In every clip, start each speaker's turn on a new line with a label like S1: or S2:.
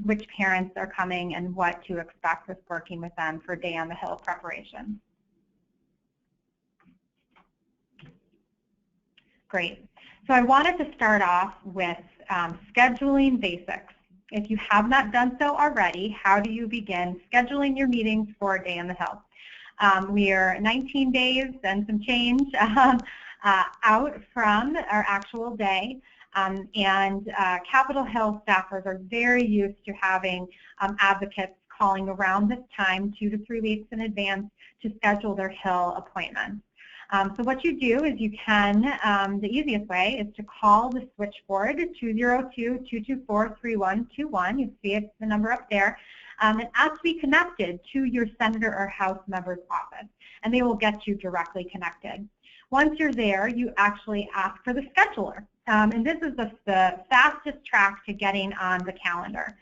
S1: which parents are coming and what to expect with working with them for Day on the Hill preparation. Great. So I wanted to start off with scheduling basics. If you have not done so already, how do you begin scheduling your meetings for Day on the Hill? We are 19 days and some change out from our actual day, and Capitol Hill staffers are very used to having advocates calling around this time 2 to 3 weeks in advance to schedule their Hill appointments. So what you do is you can, the easiest way is to call the switchboard 202-224-3121. You see it's the number up there. And ask to be connected to your senator or House member's office, and they will get you directly connected. Once you're there, you actually ask for the scheduler, and this is the fastest track to getting on the calendar.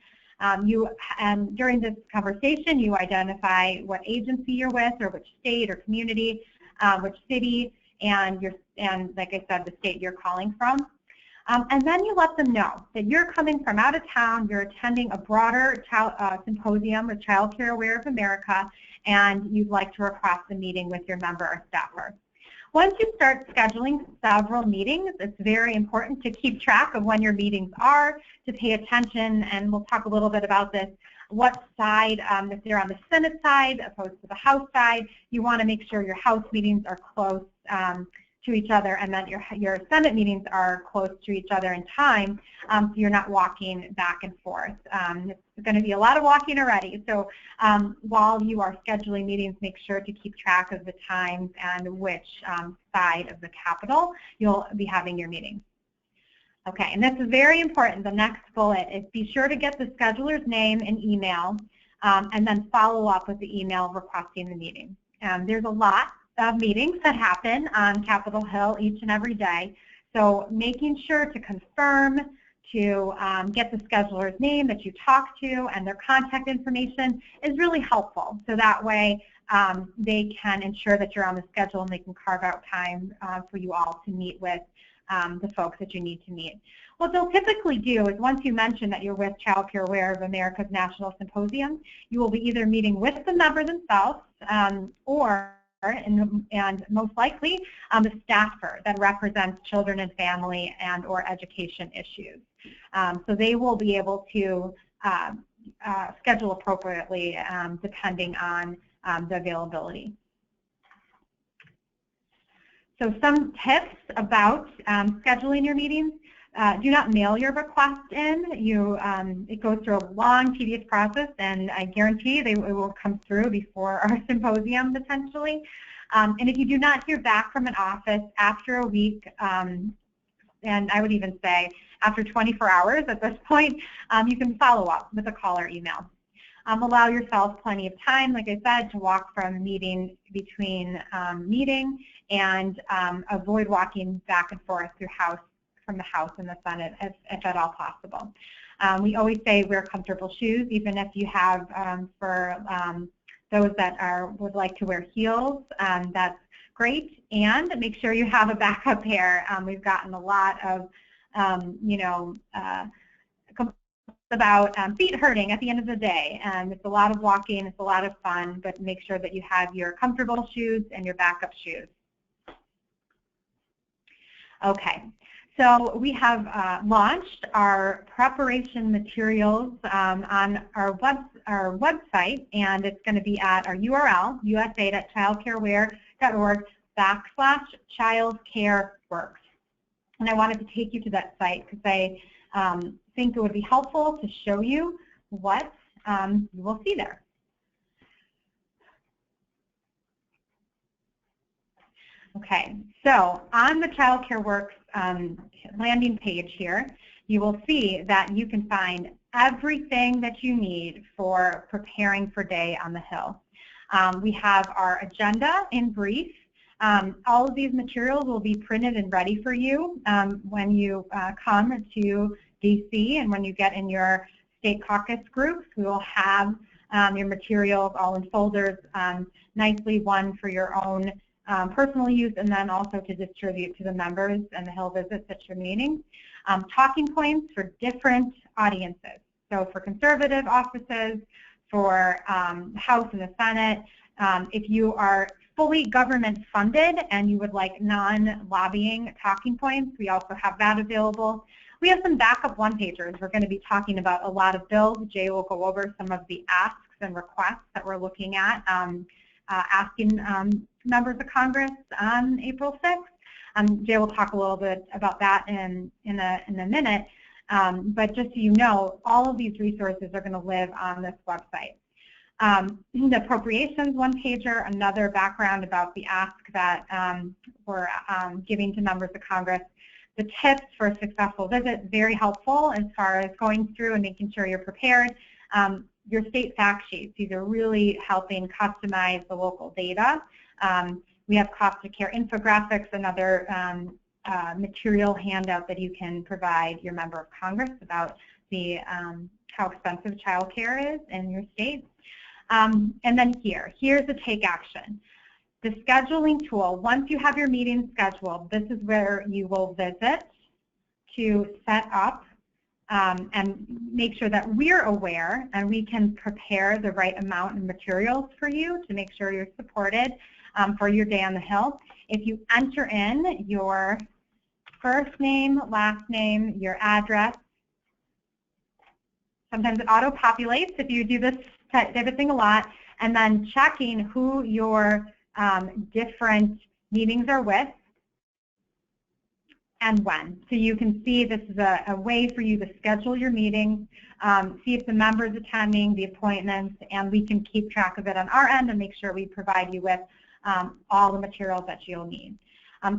S1: During this conversation, you identify what agency you're with, or which state or community, which city, and like I said, the state you're calling from. And then you let them know that you're coming from out of town, you're attending a broader symposium with Child Care Aware of America, and you'd like to request a meeting with your member or staffer. Once you start scheduling several meetings, it's very important to keep track of when your meetings are, to pay attention, and we'll talk a little bit about this, what side, if they're on the Senate side opposed to the House side, you want to make sure your House meetings are close to each other, and that your Senate meetings are close to each other in time, so you're not walking back and forth. It's going to be a lot of walking already, so while you are scheduling meetings, make sure to keep track of the times and which side of the Capitol you'll be having your meeting. Okay, and this is very important. The next bullet is be sure to get the scheduler's name and email, and then follow up with the email requesting the meeting. There's a lot of meetings that happen on Capitol Hill each and every day, so making sure to confirm, to get the scheduler's name that you talk to and their contact information is really helpful, so that way they can ensure that you're on the schedule and they can carve out time for you all to meet with the folks that you need to meet. What they'll typically do is once you mention that you're with Child Care Aware of America's National Symposium, you will be either meeting with the member themselves or and most likely the staffer that represents children and family and or education issues. So they will be able to schedule appropriately depending on the availability. So some tips about scheduling your meetings. Do not mail your request in. It goes through a long, tedious process, and I guarantee it will come through before our symposium potentially. And if you do not hear back from an office after a week, and I would even say after 24 hours at this point, you can follow up with a call or email. Allow yourself plenty of time, like I said, to walk from meeting between meeting, and avoid walking back and forth from the House and the Senate if at all possible. We always say wear comfortable shoes, even if you have, for those that would like to wear heels, that's great, and make sure you have a backup pair. We've gotten a lot of, about feet hurting at the end of the day. It's a lot of walking, it's a lot of fun, but make sure that you have your comfortable shoes and your backup shoes. Okay, so we have launched our preparation materials on our website, and it's going to be at our URL, usa.childcareaware.org/childcareworks. And I wanted to take you to that site because I think it would be helpful to show you what you will see there. Okay, so on the Child Care Works landing page here, you will see that you can find everything that you need for preparing for Day on the Hill. We have our agenda in brief. All of these materials will be printed and ready for you when you come to DC, and when you get in your state caucus groups. We will have your materials all in folders, nicely, one for your own personal use, and then also to distribute to the members and the Hill visits at your meetings. Talking points for different audiences. So for conservative offices, for House and the Senate, if you are fully government funded and you would like non-lobbying talking points, we also have that available. We have some backup one-pagers. We're going to be talking about a lot of bills. Jay will go over some of the asks and requests that we're looking at, asking members of Congress on April 6th. Jay will talk a little bit about that in a minute. But just so you know, all of these resources are going to live on this website. The appropriations one-pager, another background about the ask that we're giving to members of Congress. The tips for a successful visit, very helpful as far as going through and making sure you're prepared. Your state fact sheets, these are really helping customize the local data. We have cost of care infographics, another material handout that you can provide your member of Congress about the how expensive child care is in your state. And then here's the take action. The scheduling tool, once you have your meeting scheduled, this is where you will visit to set up and make sure that we're aware and we can prepare the right amount of materials for you to make sure you're supported for your day on the Hill. If you enter in your first name, last name, your address, sometimes it auto-populates if you do this type of thing a lot, and then checking who your different meetings are with and when. So you can see this is a way for you to schedule your meetings, see if the member's attending, the appointments, and we can keep track of it on our end and make sure we provide you with all the materials that you'll need.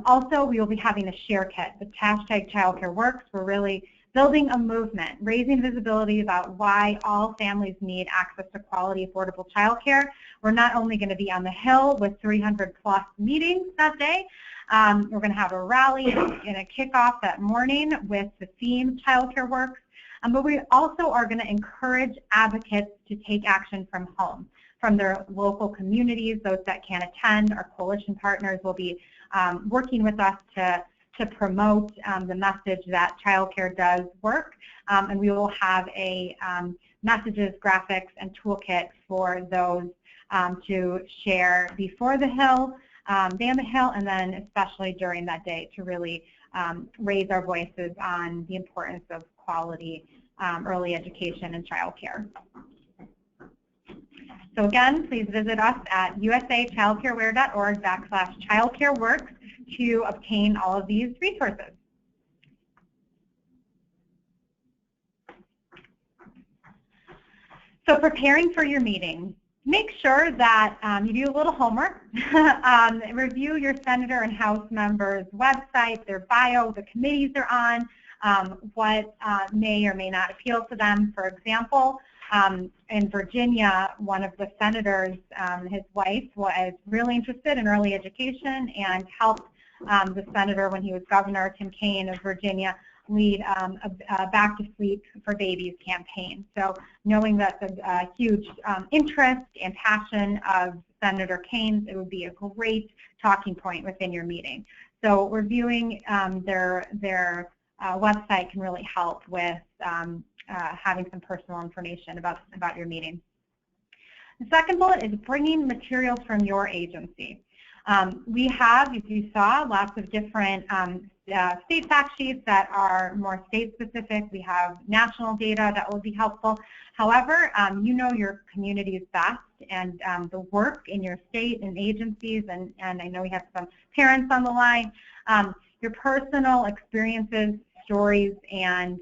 S1: Also, we will be having a share kit. The hashtag #ChildCareWorks. We're really building a movement, raising visibility about why all families need access to quality, affordable child care. We're not only going to be on the Hill with 300+ meetings that day, we're going to have a rally and a kickoff that morning with the theme Child Care Works, but we also are going to encourage advocates to take action from home, from their local communities. Those that can't attend, our coalition partners will be working with us to promote the message that childcare does work, and we will have a messages, graphics, and toolkit for those to share before the Hill, day on the Hill, and then especially during that day to really raise our voices on the importance of quality early education and childcare. So again, please visit us at usachildcareware.org/childcareworks to obtain all of these resources. So preparing for your meeting, make sure that you do a little homework, review your senator and House members' websites, their bio, the committees they're on, what may or may not appeal to them. For example, in Virginia, one of the senators, his wife, was really interested in early education and helped the senator when he was governor, Tim Kaine of Virginia, lead a Back to Sleep for Babies campaign. So knowing that the huge interest and passion of Senator Kaine, it would be a great talking point within your meeting. So reviewing their website can really help with having some personal information about your meeting. The second bullet is bringing materials from your agency. We have, as you saw, lots of different state fact sheets that are more state-specific. We have national data that will be helpful. However, you know your communities best, and the work in your state and agencies, and I know we have some parents on the line, your personal experiences, stories, and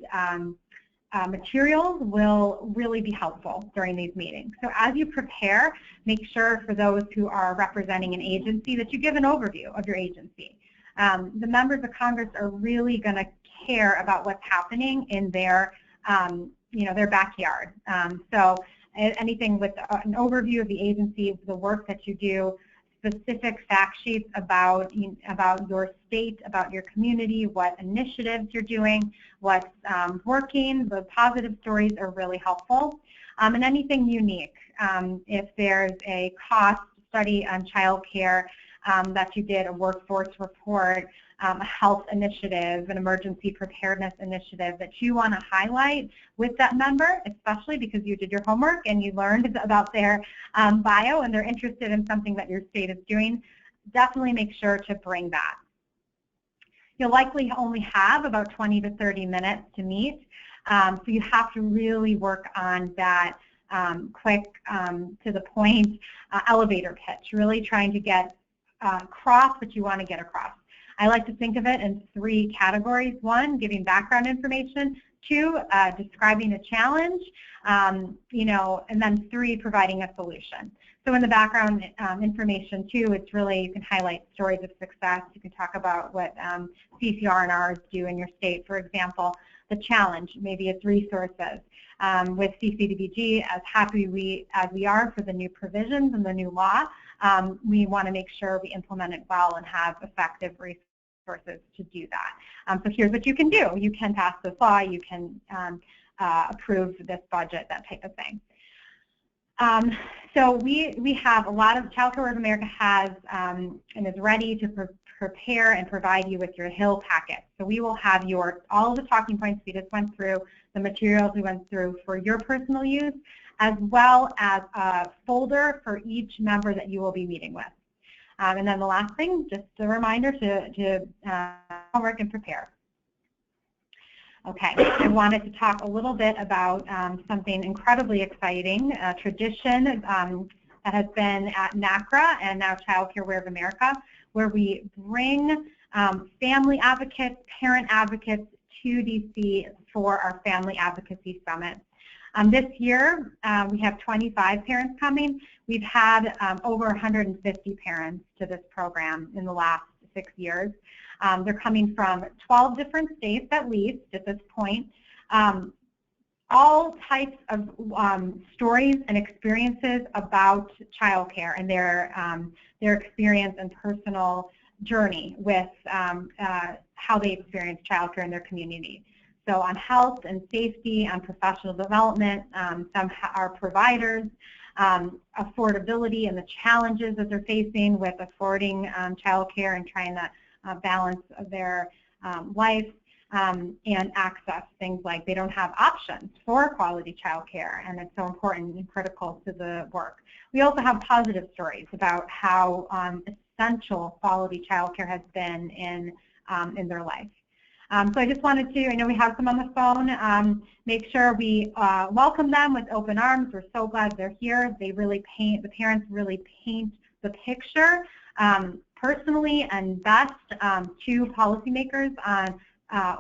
S1: materials will really be helpful during these meetings. So as you prepare, make sure for those who are representing an agency that you give an overview of your agency. The members of Congress are really going to care about what's happening in their, their backyard. So anything with an overview of the agency, the work that you do, specific fact sheets about your state, about your community, what initiatives you're doing, what's working, the positive stories are really helpful, and anything unique. If there's a cost study on child care that you did, a workforce report, a health initiative, an emergency preparedness initiative that you want to highlight with that member, especially because you did your homework and you learned about their bio and they're interested in something that your state is doing, definitely make sure to bring that. You'll likely only have about 20 to 30 minutes to meet, so you have to really work on that quick, to the point elevator pitch, really trying to get across what you want to get across. I like to think of it in 3 categories. 1, giving background information. 2, describing a challenge, you know, and then 3, providing a solution. So in the background information too, it's really, you can highlight stories of success. You can talk about what CCR&Rs do in your state, for example. The challenge, maybe it's resources. With CCDBG, as happy as we are for the new provisions and the new law, we want to make sure we implement it well and have effective resources to do that. So here's what you can do. You can pass this law, you can approve this budget, that type of thing. So we have a lot of, Child Care of America has and is ready to prepare and provide you with your Hill packet. So we will have all of the talking points we just went through, the materials we went through for your personal use, as well as a folder for each member that you will be meeting with. And then the last thing, just a reminder to homework and prepare. Okay, I wanted to talk a little bit about something incredibly exciting, a tradition that has been at NACRA and now Child Care of America, where we bring family advocates, parent advocates to DC for our Family Advocacy Summit. This year, we have 25 parents coming. We've had over 150 parents to this program in the last 6 years. They're coming from 12 different states at least at this point. All types of stories and experiences about childcare and their experience and personal journey with how they experience childcare in their community. So on health and safety, on professional development, some are providers, affordability and the challenges that they're facing with affording childcare and trying to balance their life, and access, things like they don't have options for quality childcare, and it's so important and critical to the work. We also have positive stories about how essential quality childcare has been in their life. So I just wanted to, I know we have some on the phone, make sure we welcome them with open arms. We're so glad they're here. They really paint, the parents really paint the picture personally and best to policymakers on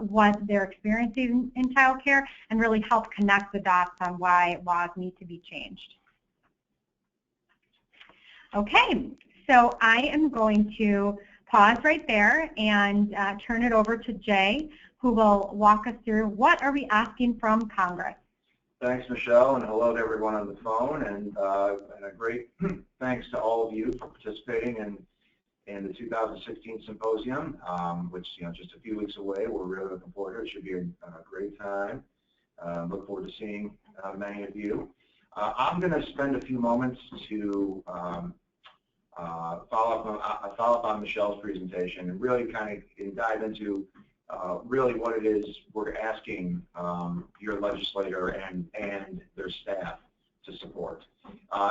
S1: what they're experiencing in childcare and really help connect the dots on why laws need to be changed. Okay, so I am going to pause right there and turn it over to Jay, who will walk us through what are we asking from Congress.
S2: Thanks, Michelle, and hello to everyone on the phone, and a great thanks to all of you for participating in the 2016 Symposium, which, just a few weeks away. We're really looking forward to it. It should be a great time. Look forward to seeing many of you. I'm going to spend a few moments to follow up on Michelle's presentation and really kind of dive into really what it is we're asking your legislator and their staff to support.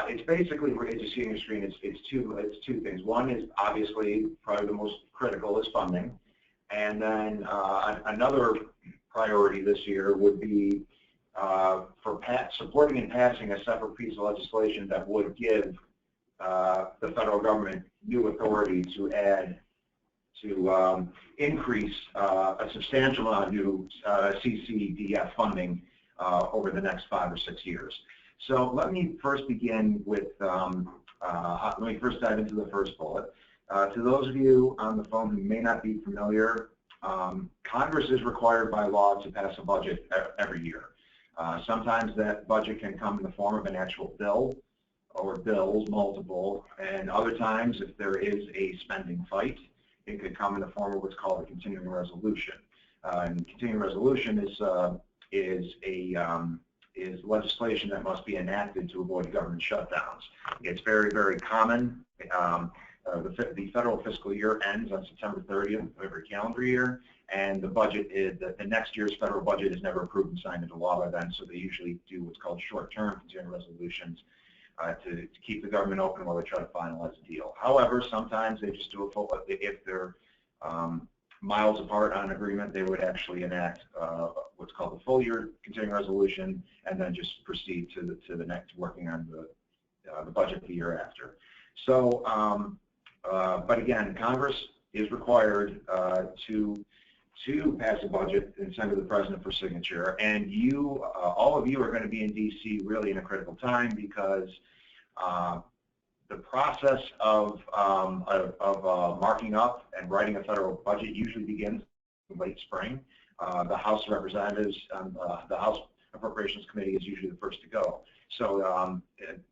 S2: It's basically, as you see on your screen, it's two things. One is obviously probably the most critical is funding, and then another priority this year would be for supporting and passing a separate piece of legislation that would give the federal government new authority to add to increase a substantial amount of new CCDF funding over the next 5 or 6 years. So let me first begin with, let me first dive into the first bullet. To those of you on the phone who may not be familiar, Congress is required by law to pass a budget every year. Sometimes that budget can come in the form of an actual bill or bills, multiple, and other times if there is a spending fight, it could come in the form of what's called a continuing resolution. And continuing resolution is legislation that must be enacted to avoid government shutdowns. It's very, very common. the federal fiscal year ends on September 30th of every calendar year, and the budget is the next year's federal budget is never approved and signed into law by then. So they usually do what's called short-term continuing resolutions to keep the government open while they try to finalize a deal. However, sometimes they just do a full, if they're miles apart on agreement, they would actually enact what's called the full year continuing resolution, and then just proceed to the next, working on the budget the year after. So, but again, Congress is required to pass a budget and send to the President for signature, and you, all of you are going to be in D.C. really in a critical time, because the process of marking up and writing a federal budget usually begins in late spring. The House of Representatives, the House Appropriations Committee is usually the first to go. So,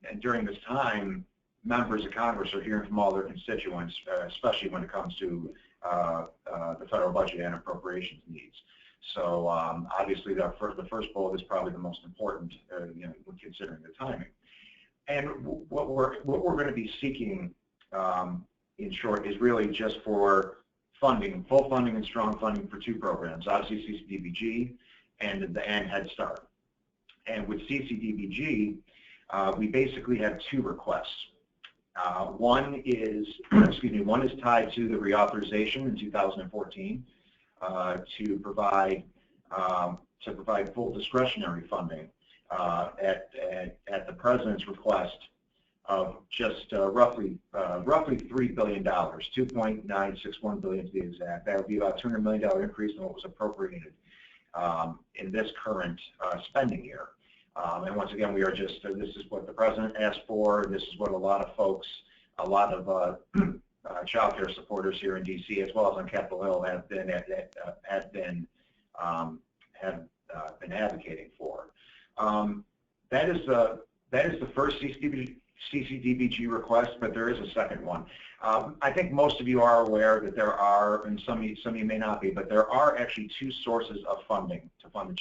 S2: and during this time, members of Congress are hearing from all their constituents, especially when it comes to the federal budget and appropriations needs. So obviously the first bullet is probably the most important, you know, when considering the timing. And what we're going to be seeking, in short, is really just for funding, full funding and strong funding for two programs, obviously CCDBG and Head Start. And with CCDBG, we basically have two requests. One is, one is tied to the reauthorization in 2014 to provide full discretionary funding at the President's request of just roughly $3 billion, $2.961 billion to be exact. That would be about $200 million increase in what was appropriated in this current spending year. And once again, we are just, this is what the President asked for. This is what a lot of folks, a lot of child care supporters here in D.C. as well as on Capitol Hill have been advocating for. That is the first CCDBG request, but there is a second one. I think most of you are aware that there are, and some of you may not be, but there are actually two sources of funding to fund the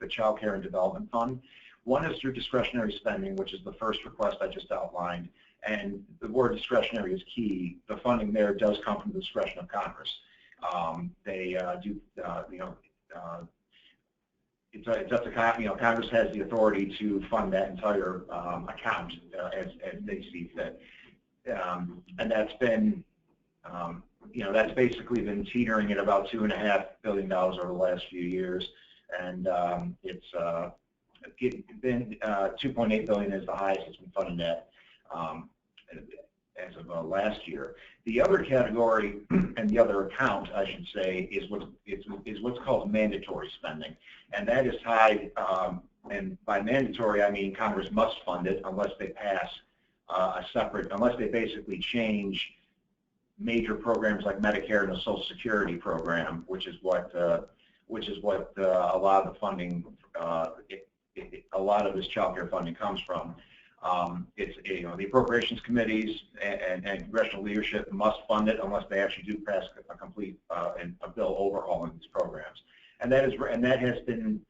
S2: Child Care and Development Fund. One is through discretionary spending, which is the first request I just outlined, and the word discretionary is key. The funding there does come from the discretion of Congress. They do, you know, it's up to Congress has the authority to fund that entire account as they see fit, and that's been, you know, that's basically been teetering at about $2.5 billion over the last few years, and it's been $2.8 billion is the highest it's been funded at as of last year. The other category and the other account, I should say, is what's called mandatory spending, and that is tied. And by mandatory, I mean Congress must fund it unless they pass unless they basically change major programs like Medicare and the Social Security program, which is what a lot of the funding, a lot of this child care funding comes from. It's, you know, the appropriations committees and congressional leadership must fund it unless they actually do pass a complete a bill overhauling these programs, and that has been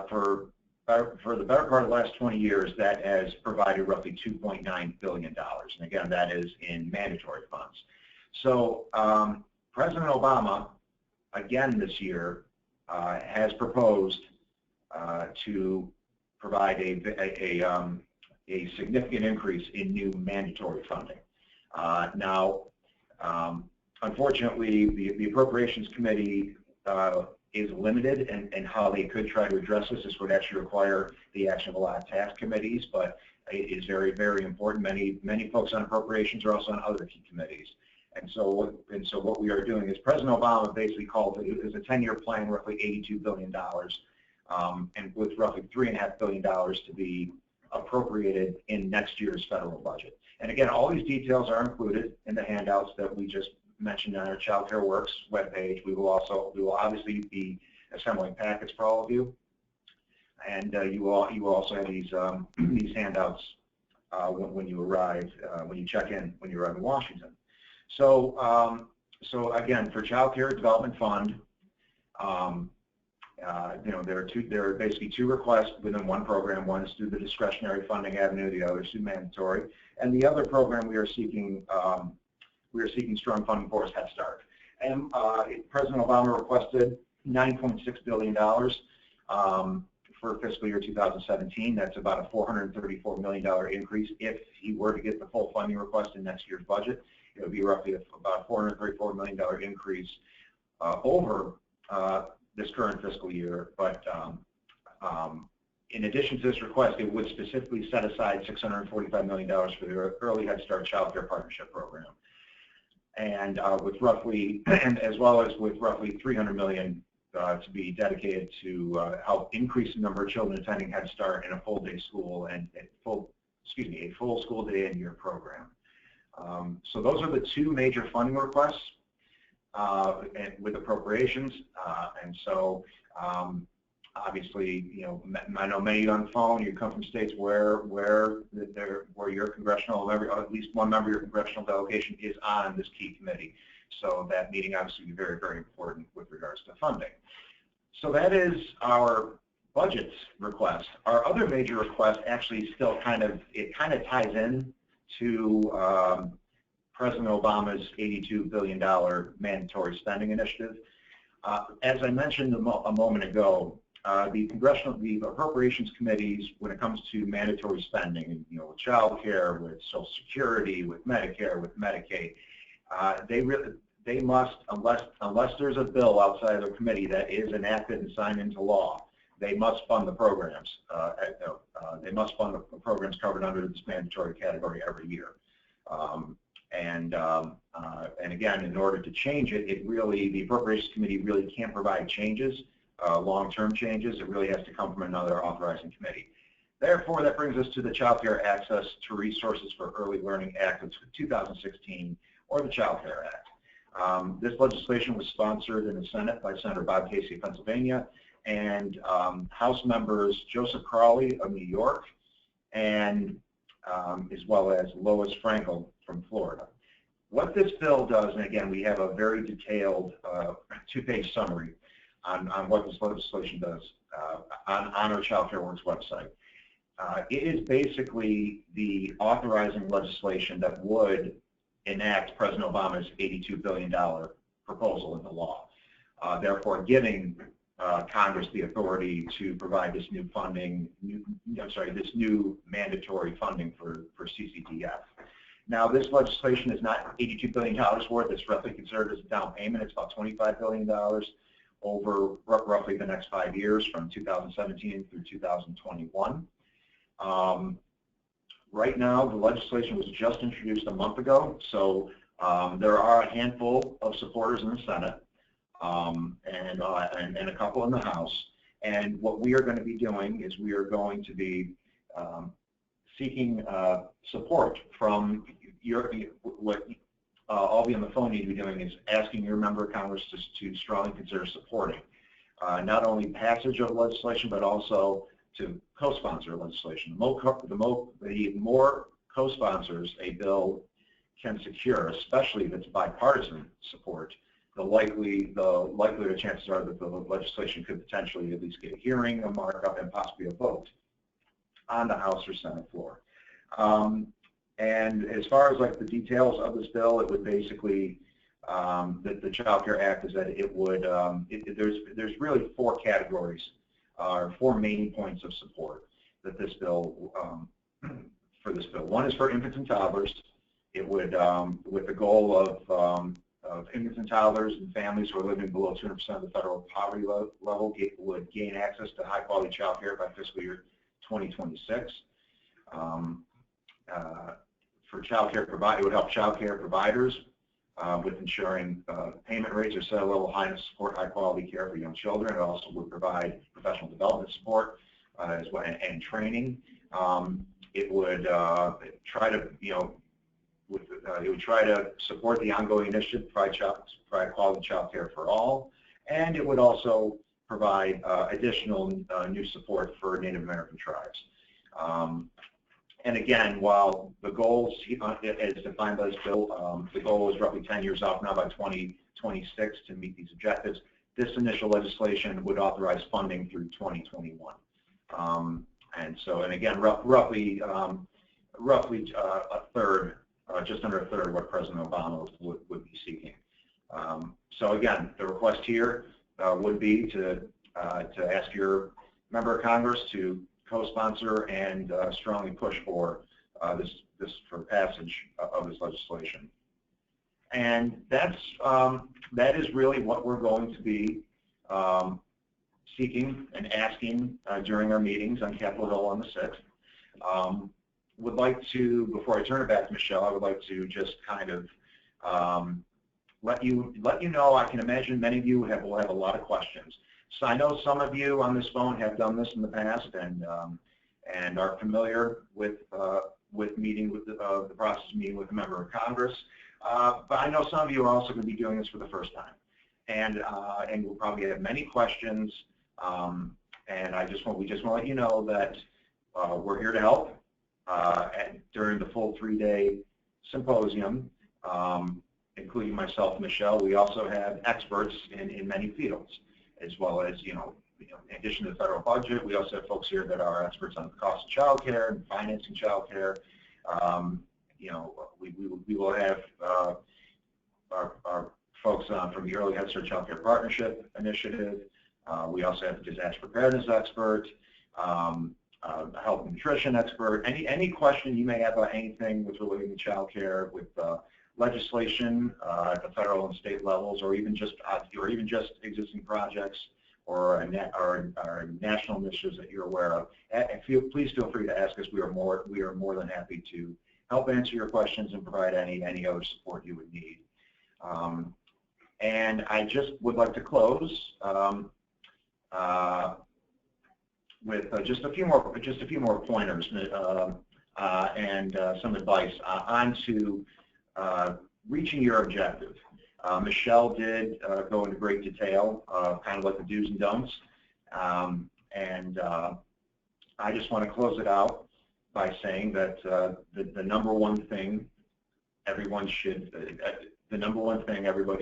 S2: for the better part of the last 20 years. That has provided roughly $2.9 billion, and again, that is in mandatory funds. So President Obama, again this year, has proposed to provide a significant increase in new mandatory funding. Now, unfortunately, the Appropriations Committee is limited in how they could try to address this. This would actually require the action of a lot of task committees, but it is very, very important. Many folks on appropriations are also on other key committees. And so what we are doing is President Obama basically called it as a 10-year plan, roughly $82 billion, and with roughly $3.5 billion to be appropriated in next year's federal budget. And again, all these details are included in the handouts that we just mentioned on our Child Care Works webpage. We will obviously be assembling packets for all of you, and you will also have these handouts when you arrive, when you check in, when you arrive in Washington. So again, for Child Care Development Fund, you know, there are basically two requests within one program. One is through the discretionary funding avenue, the other is through mandatory. And the other program we are seeking we are seeking strong funding for is Head Start. And President Obama requested $9.6 billion for fiscal year 2017. That's about a $434 million increase. If he were to get the full funding request in next year's budget, it would be roughly about a $434 million increase over this current fiscal year. But in addition to this request, it would specifically set aside $645 million for the Early Head Start Child Care Partnership Program, and with roughly, and as well as with roughly $300 million to be dedicated to help increase the number of children attending Head Start in a full day school and a full school day and year program. So those are the two major funding requests with appropriations, and so obviously, you know, I know many on the phone. You come from states where your congressional member, or at least one member of your congressional delegation, is on this key committee. So that meeting obviously is very, very important with regards to funding. So that is our budget request. Our other major request actually still kind of ties in to President Obama's $82 billion mandatory spending initiative. As I mentioned a moment ago, the appropriations committees, when it comes to mandatory spending, you know, with child care, with Social Security, with Medicare, with Medicaid, they must, unless there's a bill outside of their committee that is enacted and signed into law, they must fund the programs. They must fund the programs covered under this mandatory category every year. And again, in order to change it, the Appropriations Committee really can't provide changes, long-term changes. It really has to come from another authorizing committee. Therefore, that brings us to the Child Care Access to Resources for Early Learning Act of 2016, or the Child Care Act. This legislation was sponsored in the Senate by Senator Bob Casey of Pennsylvania and House members Joseph Crowley of New York and as well as Lois Frankel from Florida. What this bill does, and again, we have a very detailed two-page summary on what this legislation does on our Child Care Works website. It is basically the authorizing legislation that would enact President Obama's $82 billion proposal into law, therefore giving Congress the authority to provide this new funding, this new mandatory funding for CCDF. Now, this legislation is not $82 billion worth. It's roughly considered as a down payment. It's about $25 billion over roughly the next 5 years from 2017 through 2021. Right now, the legislation was just introduced a month ago, so there are a handful of supporters in the Senate and a couple in the House. And what we are going to be doing is we are going to be seeking support from what all of you on the phone need to be doing is asking your member of Congress to strongly consider supporting not only passage of legislation, but also to co-sponsor legislation. The more co-sponsors a bill can secure, especially if it's bipartisan support, the likelier chances are that the legislation could potentially at least get a hearing, a markup, and possibly a vote on the House or Senate floor. And as far as like the details of this bill, it would basically the Child Care Act is that it would there's really 4 categories or 4 main points of support that this bill for this bill. One is for infants and toddlers. It would with the goal of infants and toddlers and families who are living below 200% of the federal poverty level would gain access to high quality child care by fiscal year 2026. For child care it would help child care providers with ensuring payment rates are set at a level high to support high quality care for young children. It also would provide professional development support as well and training. It would try to it would try to support the ongoing initiative to provide quality child care for all, and it would also provide additional new support for Native American tribes. And again, while the goals, as defined by this bill, the goal is roughly 10 years off now by 2026 to meet these objectives, this initial legislation would authorize funding through 2021. And so, and again, roughly a third just under a third of what President Obama would be seeking. So again, the request here would be to ask your member of Congress to co-sponsor and strongly push for for passage of this legislation. And that is really what we're going to be seeking and asking during our meetings on Capitol Hill on the 6th. Would like to, before I turn it back to Michelle, I would like to just kind of let you know. I can imagine many of you will have a lot of questions. So I know some of you on this phone have done this in the past and are familiar with meeting with the process of meeting with a member of Congress. But I know some of you are also going to be doing this for the first time, and we'll probably have many questions. And we just want to let you know that we're here to help during the full 3-day symposium, including myself and Michelle. We also have experts in many fields, as well as, in addition to the federal budget, we also have folks here that are experts on the cost of child care and financing child care. We will have our folks from the Early Head Start Child Care Partnership Initiative. We also have a disaster preparedness expert, a health and nutrition expert. Any question you may have about anything with relating to child care, with legislation at the federal and state levels, or even just existing projects or national initiatives that you're aware of, please feel free to ask us. We are more than happy to help answer your questions and provide any other support you would need. And I just would like to close with just a few more pointers and some advice onto reaching your objective. Michelle did go into great detail, kind of like the do's and don'ts, and I just want to close it out by saying that the number one thing everybody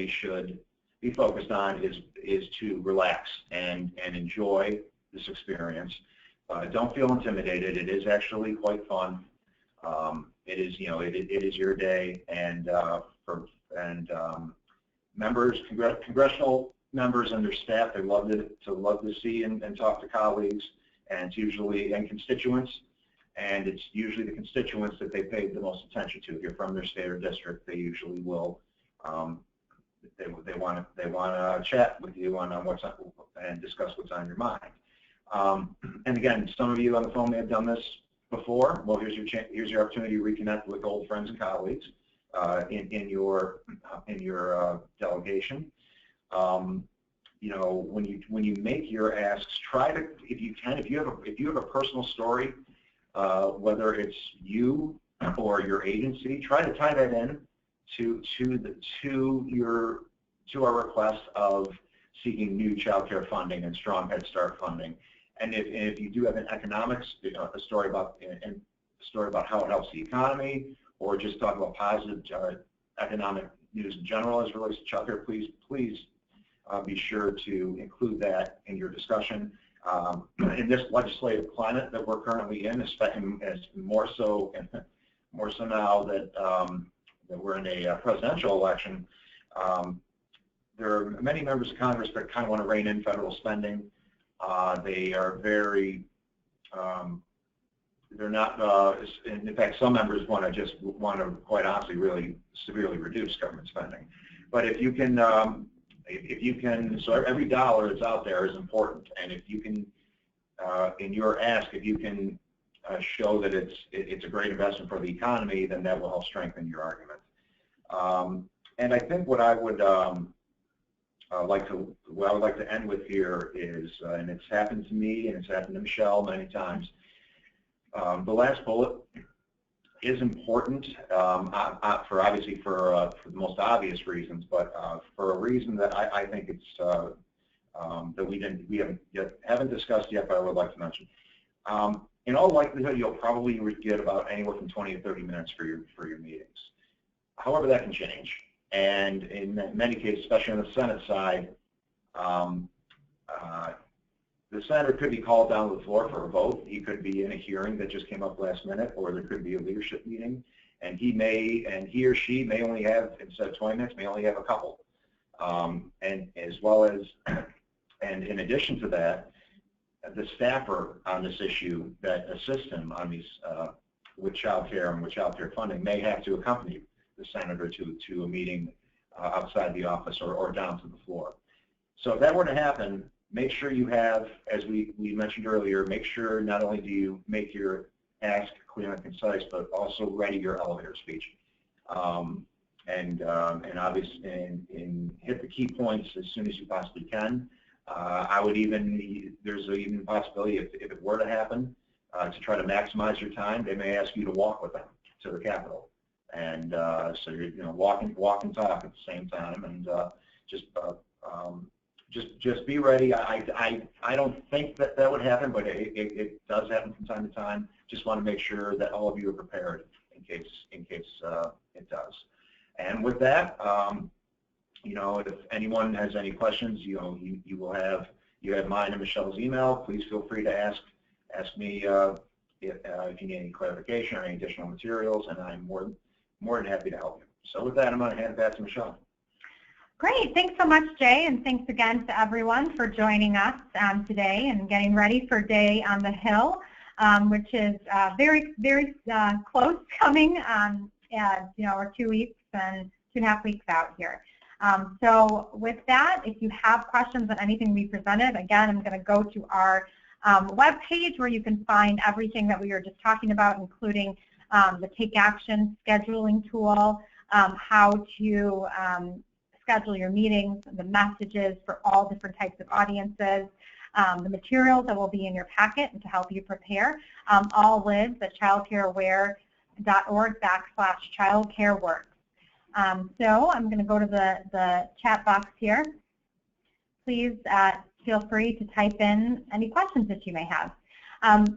S2: should be focused on is to relax and enjoy this experience. Don't feel intimidated. It is actually quite fun. It is your day, and members, congressional members and their staff, they love to see and talk to colleagues and constituents, and it's usually the constituents that they pay the most attention to. If you're from their state or district, they usually will. They want to chat with you on what's on, and discuss what's on your mind. And again, some of you on the phone may have done this before. Well, here's your opportunity to reconnect with old friends and colleagues in your delegation. When you make your asks, try to, if you have a personal story, whether it's you or your agency, try to tie that in to our request of seeking new child care funding and strong Head Start funding. And if you do have an economics, a story about how it helps the economy, or just talk about positive economic news in general as it relates to child care, please be sure to include that in your discussion. In this legislative climate that we're currently in, especially more so now that we're in a presidential election, there are many members of Congress that kind of want to rein in federal spending. They are very, they're not, in fact, some members want to quite honestly really severely reduce government spending. But if you can, so every dollar that's out there is important, and if you can, in your ask, if you can show that it's a great investment for the economy, then that will help strengthen your argument. And I think what I would like to end with here is, and it's happened to me and it's happened to Michelle many times. The last bullet is important obviously for the most obvious reasons, but for a reason that I think it's that we haven't discussed yet, but I would like to mention. In all likelihood, you'll probably get about anywhere from 20 to 30 minutes for your meetings. However, that can change, and in many cases, especially on the Senate side, the senator could be called down to the floor for a vote. He could be in a hearing that just came up last minute, or there could be a leadership meeting. and he or she may only have, instead of 20 minutes, may only have a couple. And as well as, and in addition to that, the staffer on this issue that assist him on these with child care and with child care funding may have to accompany the senator to a meeting outside the office or down to the floor. So if that were to happen, make sure you have, as we mentioned earlier, make sure not only do you make your ask clear and concise, but also ready your elevator speech. And obviously, and hit the key points as soon as you possibly can. I would even, there's even a possibility if it were to happen, to try to maximize your time, they may ask you to walk with them to the Capitol. And so you're walk and talk at the same time, and just be ready. I don't think that would happen, but it does happen from time to time. Just want to make sure that all of you are prepared in case it does. And with that, if anyone has any questions, you have mine and Michelle's email. Please feel free to ask me if you need any clarification or any additional materials, and I'm more than happy to help you. So with that, I'm going to hand it back to Michelle.
S1: Great. Thanks so much, Jay, and thanks again to everyone for joining us today and getting ready for Day on the Hill, which is very, very close coming. We're 2 weeks and 2.5 weeks out here. So with that, if you have questions on anything we presented, again, I'm going to go to our web page where you can find everything that we were just talking about, including the Take Action scheduling tool, how to schedule your meetings, the messages for all different types of audiences, the materials that will be in your packet and to help you prepare, all lives at childcareaware.org/childcareworks. So I'm going to go to the chat box here. Please feel free to type in any questions that you may have.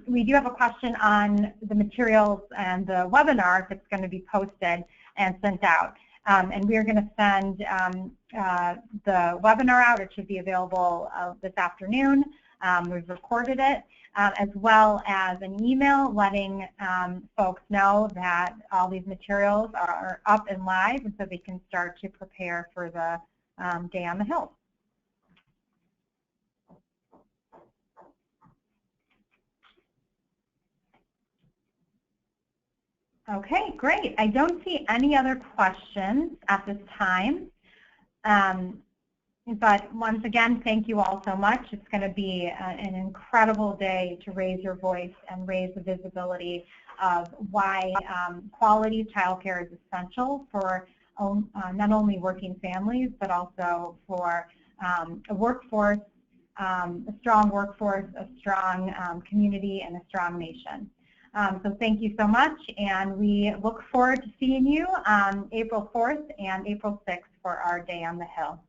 S1: We do have a question on the materials and the webinar if it's going to be posted and sent out. And we are going to send the webinar out. It should be available this afternoon. We've recorded it, as well as an email letting folks know that all these materials are up and live, and so they can start to prepare for the Day on the Hill. Okay, great. I don't see any other questions at this time. But once again, thank you all so much. It's going to be an incredible day to raise your voice and raise the visibility of why quality childcare is essential for not only working families, but also for a workforce, a strong workforce, a strong community, and a strong nation. So thank you so much, and we look forward to seeing you on April 4th and April 6th for our Day on the Hill.